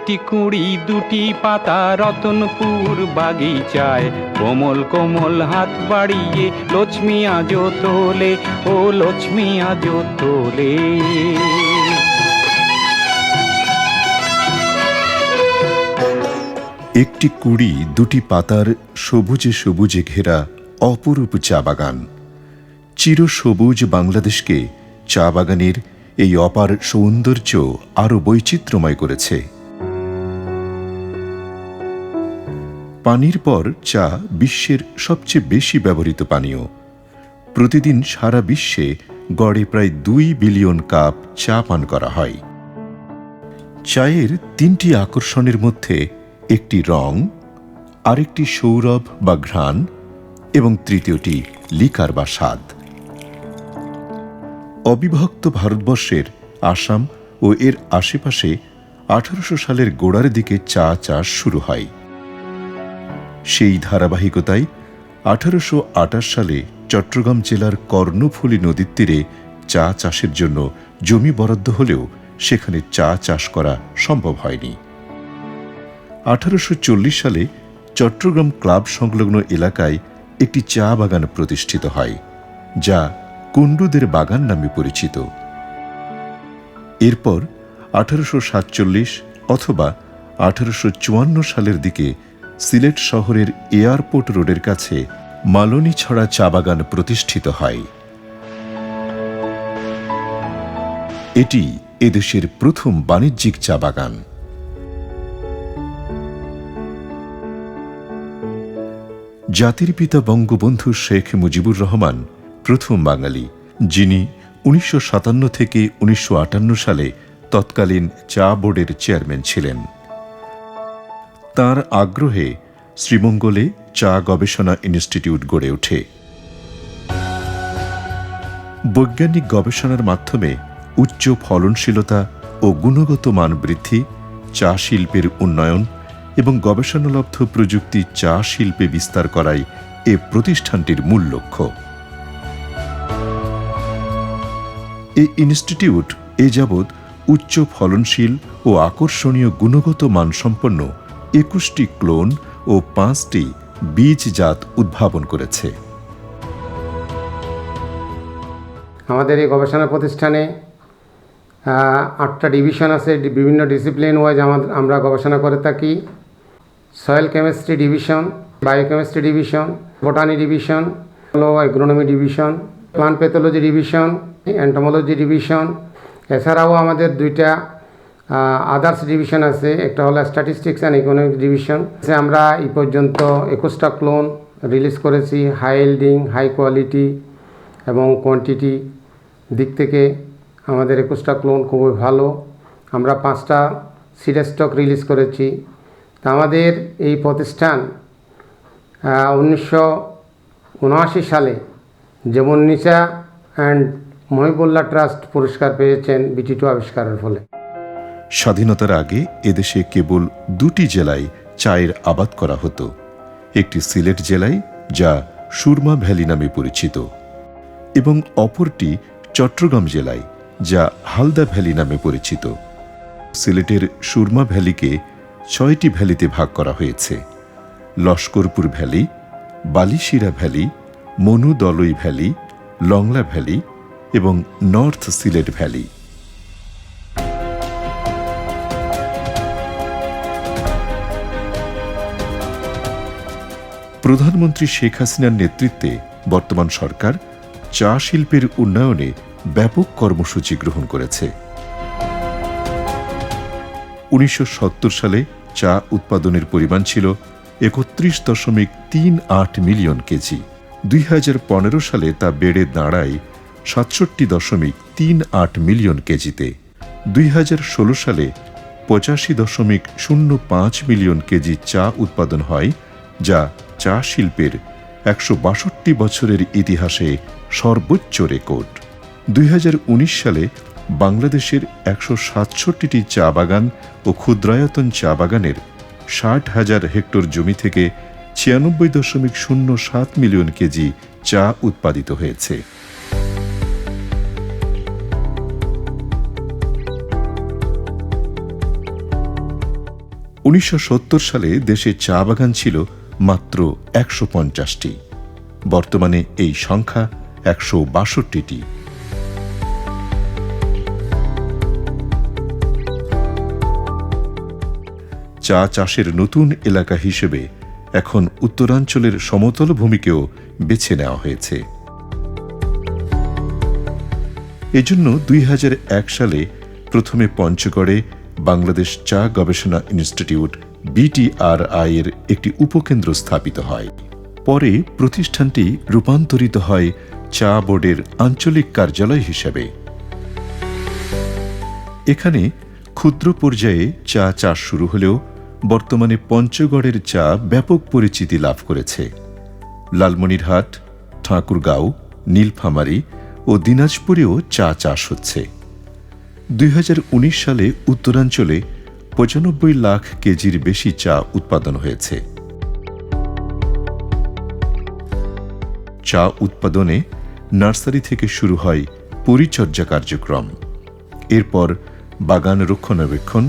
একটি কুঁড়ি দুটি পাতা রতনপুর বাগিচায়, কোমল কোমল হাত বাড়িয়ে লক্ষ্মী আজো তোলে, ও লক্ষ্মী আজো তোলে। একটি কুঁড়ি দুটি পাতার সবুজে সবুজে ঘেরা অপরূপ চা বাগান। চিরসবুজ বাংলাদেশকে চা বাগানের এই অপার সৌন্দর্য আরও বৈচিত্র্যময় করেছে। পানির পর চা বিশ্বের সবচেয়ে বেশি ব্যবহৃত পানীয়। প্রতিদিন সারা বিশ্বে গড়ে প্রায় 2 বিলিয়ন কাপ চা পান করা হয়। চায়ের 3টি আকর্ষণের মধ্যে একটি রং, আরেকটি সৌরভ বা ঘ্রাণ এবং তৃতীয়টি লিকার বা স্বাদ। অবিভক্ত ভারতবর্ষের আসাম ও এর আশেপাশে 1800 সালের গোড়ার দিকে চা চাষ শুরু হয়। সেই ধারাবাহিকতায় 1828 সালে চট্টগ্রাম জেলার কর্ণফুলী নদীর তীরে চা চাষের জন্য জমি বরাদ্দ হলেও সেখানে চা চাষ করা সম্ভব হয়নি। 1840 সালে চট্টগ্রাম ক্লাব সংলগ্ন এলাকায় একটি চা বাগান প্রতিষ্ঠিত হয়, যা কুণ্ডুদের বাগান নামে পরিচিত। এরপর 1847 অথবা 1854 সালের দিকে সিলেট শহরের এয়ারপোর্ট রোডের কাছে মালনীছড়া চা বাগান প্রতিষ্ঠিত হয়। এটি এদেশের প্রথম বাণিজ্যিক চা বাগান। জাতির পিতা বঙ্গবন্ধু শেখ মুজিবুর রহমান প্রথম বাঙালি, যিনি 1957 থেকে 1958 সালে তৎকালীন চা বোর্ডের চেয়ারম্যান ছিলেন। তাঁর আগ্রহে শ্রীমঙ্গলে চা গবেষণা ইনস্টিটিউট গড়ে ওঠে। বৈজ্ঞানিক গবেষণার মাধ্যমে উচ্চ ফলনশীলতা ও গুণগত মান বৃদ্ধি, চা শিল্পের উন্নয়ন এবং গবেষণালব্ধ প্রযুক্তি চা শিল্পে বিস্তার করাই এ প্রতিষ্ঠানটির মূল লক্ষ্য। এই ইনস্টিটিউট এ যাবৎ উচ্চ ফলনশীল ও আকর্ষণীয় গুণগত মানসম্পন্ন 21টি ক্লোন ও 5টি বীজজাত উদ্ভাবন করেছে। আমাদের এই গবেষণা প্রতিষ্ঠানে 8টা ডিভিশন আছে। বিভিন্ন ডিসিপ্লিন ওয়াইজ আমরা গবেষণা করে থাকি। Soil chemistry division, biochemistry division, botany division, agronomy division, plant pathology division, entomology division. এছাড়াও আমাদের 2টা আদার্স ডিভিশন আছে, একটা হলো স্ট্যাটিস্টিক্স অ্যান্ড ইকোনমিক্স ডিভিশন। আমরা এই পর্যন্ত 21টা ক্লোন রিলিজ করেছি। হাই ইল্ডিং, হাই কোয়ালিটি এবং কোয়ান্টিটি দিক থেকে আমাদের 21টা ক্লোন খুবই ভালো। আমরা 5টা সিড স্টক রিলিজ করেছি। তা আমাদের এই প্রতিষ্ঠান 1979 সালে যেমননিসা অ্যান্ড মহিবুল্লাহ ট্রাস্ট পুরস্কার পেয়েছেন BT2 আবিষ্কারের ফলে। স্বাধীনতার আগে এদেশে কেবল 2টি জেলায় চায়ের আবাদ করা হতো। একটি সিলেট জেলায়, যা সুরমা ভ্যালি নামে পরিচিত, এবং অপরটি চট্টগ্রাম জেলায়, যা হালদা ভ্যালি নামে পরিচিত। সিলেটের সুরমা ভ্যালিকে 6টি ভ্যালিতে ভাগ করা হয়েছে: Laskarpur valley, Balishira valley, Manudoloi valley, Longla valley এবং নর্থ সিলেট ভ্যালি। প্রধানমন্ত্রী শেখ হাসিনার নেতৃত্বে বর্তমান সরকার চা শিল্পের উন্নয়নে ব্যাপক কর্মসূচি গ্রহণ করেছে। 1970 সালে চা উৎপাদনের পরিমাণ ছিল 31.38 মিলিয়ন কেজি। 2015 সালে তা বেড়ে দাঁড়ায় 67.38 মিলিয়ন কেজিতে। 2016 সালে 85.05 মিলিয়ন কেজি চা উৎপাদন হয়, যা চা শিল্পের 162 বছরের ইতিহাসে সর্বোচ্চ রেকর্ড। 2019 সালে বাংলাদেশের 167টি চা বাগান ও ক্ষুদ্রায়তন চা বাগানের 60,000 হেক্টর জমি থেকে 96.07 মিলিয়ন কেজি চা উৎপাদিত হয়েছে। 1970 সালে দেশে চা বাগান ছিল মাত্র 150টি। বর্তমানে এই সংখ্যা 162টি। চা চাষের নতুন এলাকা হিসেবে এখন উত্তরাঞ্চলের সমতল ভূমিকেও বেছে নেওয়া হয়েছে। এজন্য 2001 সালে প্রথমে পঞ্চগড়ে বাংলাদেশ চা গবেষণা ইনস্টিটিউট BTRI এর একটি উপকেন্দ্র স্থাপিত হয়। পরে প্রতিষ্ঠানটি রূপান্তরিত হয় চা বোর্ডের আঞ্চলিক কার্যালয় হিসেবে। এখানে ক্ষুদ্র পর্যায়ে চা চাষ শুরু হলেও বর্তমানে পঞ্চগড়ের চা ব্যাপক পরিচিতি লাভ করেছে। লালমনিরহাট, ঠাকুরগাঁও, নীলফামারী ও দিনাজপুরেও চা চাষ হচ্ছে। 2019 সালে উত্তরাঞ্চলে 95 লাখ কেজির বেশি চা উৎপাদন হয়েছে। চা উৎপাদনে নার্সারি থেকে শুরু হয় পরিচর্যা কার্যক্রম। এরপর বাগান রক্ষণাবেক্ষণ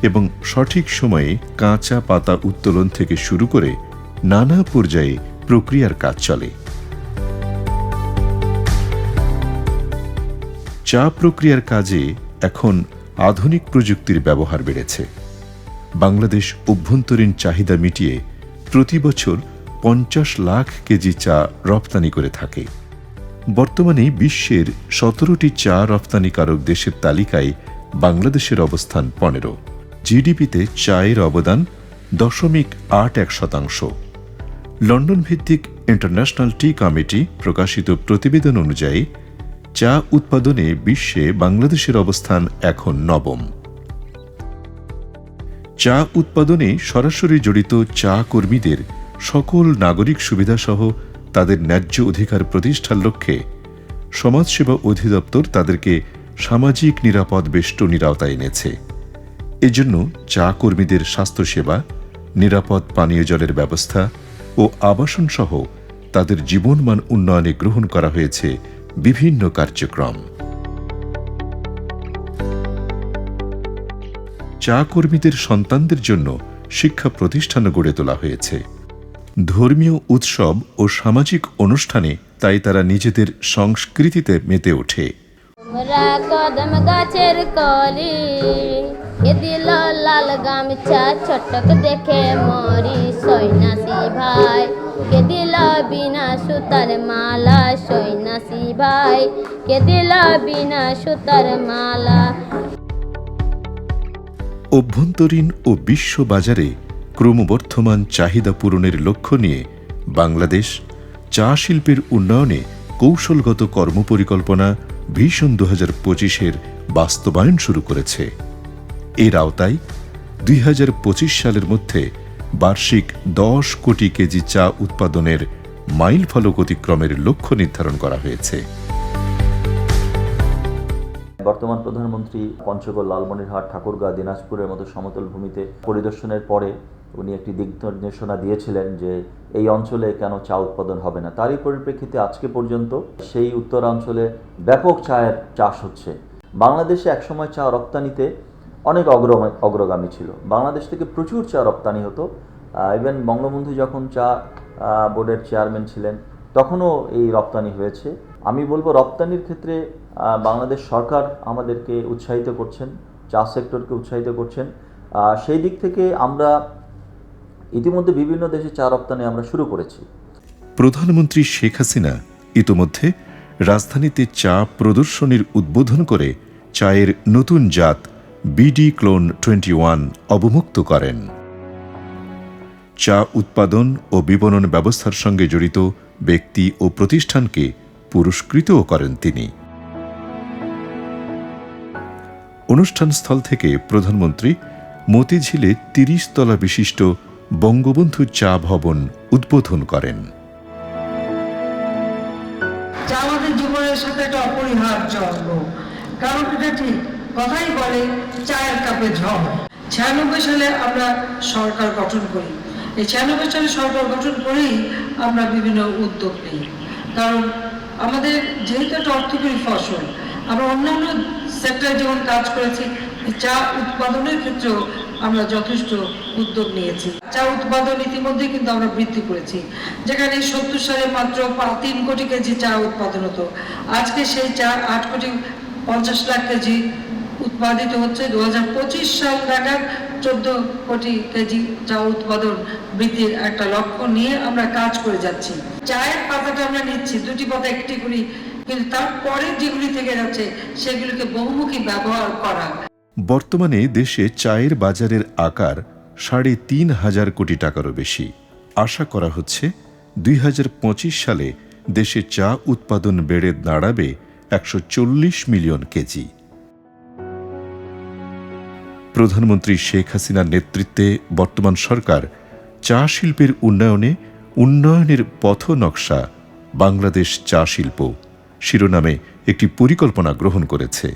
এবং সঠিক সময়ে কাঁচা পাতা উত্তোলন থেকে শুরু করে নানা পর্যায়ে প্রক্রিয়ার কাজ চলে। চা প্রক্রিয়ার কাজে এখন আধুনিক প্রযুক্তির ব্যবহার বেড়েছে। বাংলাদেশ অভ্যন্তরীণ চাহিদা মিটিয়ে প্রতি বছর 50 লাখ কেজি চা রপ্তানি করে থাকে। বর্তমানে বিশ্বের 17টি চা রপ্তানিকারক দেশের তালিকায় বাংলাদেশের অবস্থান 15। জিডিপিতে চায়ের অবদান 0.81%। লন্ডন ভিত্তিক ইন্টারন্যাশনাল টি কমিটি প্রকাশিত প্রতিবেদন অনুযায়ী চা উৎপাদনে বিশ্বে বাংলাদেশের অবস্থান এখন 9ম। চা উৎপাদনে সরাসরি জড়িত চা কর্মীদের সকল নাগরিক সুবিধাসহ তাদের ন্যায্য অধিকার প্রতিষ্ঠার লক্ষ্যে সমাজসেবা অধিদপ্তর তাদেরকে সামাজিক নিরাপদ বেষ্টনীর আওতায় এনেছে। এজন্য চা কর্মীদের স্বাস্থ্যসেবা, নিরাপদ পানীয় জলের ব্যবস্থা ও আবাসন সহ তাদের জীবনমান উন্নয়নে গ্রহণ করা হয়েছে বিভিন্ন কার্যক্রম। চা কর্মীদের সন্তানদের জন্য শিক্ষা প্রতিষ্ঠান গড়ে তোলা হয়েছে। ধর্মীয় উৎসব ও সামাজিক অনুষ্ঠানে তাই তারা নিজেদের সংস্কৃতিতে মেতে ওঠে। কদম গাছের কলি এ দিল লাল গামছা ছটক দেখে মরি সৈনাসি ভাই কে দিল বিনা সুতার মালা সৈনাসি ভাই কে দিল বিনা সুতার মালা। অভ্যন্তরীণ ও বিশ্ব বাজারে ক্রমবর্ধমান চাহিদা পূরণের লক্ষ্য নিয়ে বাংলাদেশ চা শিল্পের উন্নয়নে কৌশলগত কর্মপরিকল্পনা ভিশন 2025-এর বাস্তবায়ন শুরু করেছে। এর আওতায় 2025 সালের মধ্যে বার্ষিক 10 কোটি কেজি চা উৎপাদনের মাইল ফলক অতিক্রমের লক্ষ্য নির্ধারণ করা হয়েছে। বর্তমান প্রধানমন্ত্রী পঞ্চগড়, লালমনিরহাট, ঠাকুরগাঁও, দিনাজপুরের মতো সমতল ভূমিতে পরিদর্শনের পরে উনি একটি দিক নির্দেশনা দিয়েছিলেন যে এই অঞ্চলে কেন চা উৎপাদন হবে না। তারই পরিপ্রেক্ষিতে আজকে পর্যন্ত সেই উত্তরাঞ্চলে ব্যাপক চায়ের চাষ হচ্ছে। বাংলাদেশে একসময় চা রপ্তানিতে অনেক অগ্রগামী ছিল। বাংলাদেশ থেকে প্রচুর চা রপ্তানি হতো। ইভেন বঙ্গবন্ধু যখন চা বোর্ডের চেয়ারম্যান ছিলেন তখনও এই রপ্তানি হয়েছে। আমি বলবো রপ্তানির ক্ষেত্রে বাংলাদেশ সরকার আমাদেরকে উৎসাহিত করছেন, চা সেক্টরকে উৎসাহিত করছেন। সেই দিক থেকে আমরা ইতিমধ্যে বিভিন্ন দেশে চা রপ্তানি আমরা শুরু করেছি। প্রধানমন্ত্রী শেখ হাসিনা ইতোমধ্যে রাজধানীতে চা প্রদর্শনীর উদ্বোধন করে চায়ের নতুন জাত বিডি ক্লোন 21 অবমুক্ত করেন। চা উৎপাদন ও বিপণন ব্যবস্থার সঙ্গে জড়িত ব্যক্তি ও প্রতিষ্ঠানকে পুরস্কৃতও করেন তিনি। অনুষ্ঠানস্থল থেকে প্রধানমন্ত্রী মতিঝিলে 30 তলা বিশিষ্ট বঙ্গবন্ধু চা ভবন উদ্বোধন করেন। চা আমাদের জীবনের সাথে একটা অপরিহার্য অঙ্গ, কারণ এটা ঠিক কথাই বলে চায়ের কাপে ঝড়। 96 সালে আমরা সরকার গঠন করি। এই 96 সালে সরকার গঠন করেই আমরা বিভিন্ন উদ্যোগ নিই, কারণ আমাদের যেহেতু একটা অর্থকরী ফসল, আমরা অন্যান্য সেক্টরে যেমন কাজ করেছি চা উৎপাদনের ক্ষেত্রেও আমরা যথেষ্ট উদ্যোগ নিয়েছি। চা উৎপাদন ইতিমধ্যে কিন্তু আমরা বৃদ্ধি করেছি। যেখানে 70 সালে মাত্র 3 কোটি কেজি চা উৎপাদন হতো, আজকে সেই চা 8 কোটি 50 লাখ কেজি উৎপাদিত হচ্ছে। 2025 সাল নাগাদ 14 কোটি কেজি চা উৎপাদন বৃদ্ধির একটা লক্ষ্য নিয়ে আমরা কাজ করে যাচ্ছি। চায়ের পাতাটা আমরা নিচ্ছি, 2টি পাতা একটি করি, কিন্তু তারপরে যেগুলি থেকে যাচ্ছে সেগুলিকে বহুমুখী ব্যবহার করা। বর্তমানে দেশে চায়ের বাজারের আকার 3.5 কোটি টাকারও বেশি। আশা করা হচ্ছে 2025 সালে দেশে চা উৎপাদন বেড়ে দাঁড়াবে 140 মিলিয়ন কেজি। প্রধানমন্ত্রী শেখ হাসিনার নেতৃত্বে বর্তমান সরকার চা শিল্পের উন্নয়নের পথ নকশা বাংলাদেশ চা শিল্প শিরোনামে একটি পরিকল্পনা গ্রহণ করেছে।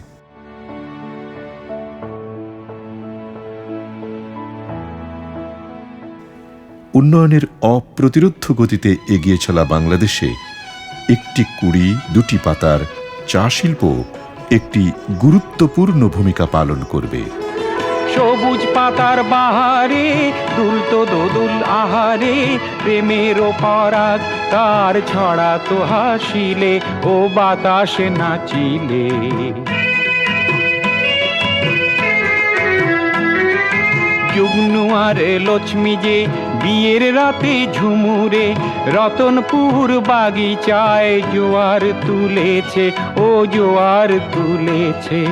উন্নয়নের অপ্রতিরোধ্য গতিতে এগিয়ে চলা বাংলাদেশে একটি কুড়ি 2টি পাতার চা শিল্প একটি গুরুত্বপূর্ণ ভূমিকা পালন করবে। সবুজ পাতার বাহারে দুলতো দোদুল আহারে, প্রেমের পরাগ তার ছড়াতো হাসিলে ও বাতাসে নাচিলে। যুগ্নুয়ারে লক্ষ্মী যে বিয়ের রাতে ঝুমুরে, রতনপুর বাগিচায় জোয়ার তুলেছে ও জোয়ার তুলেছে।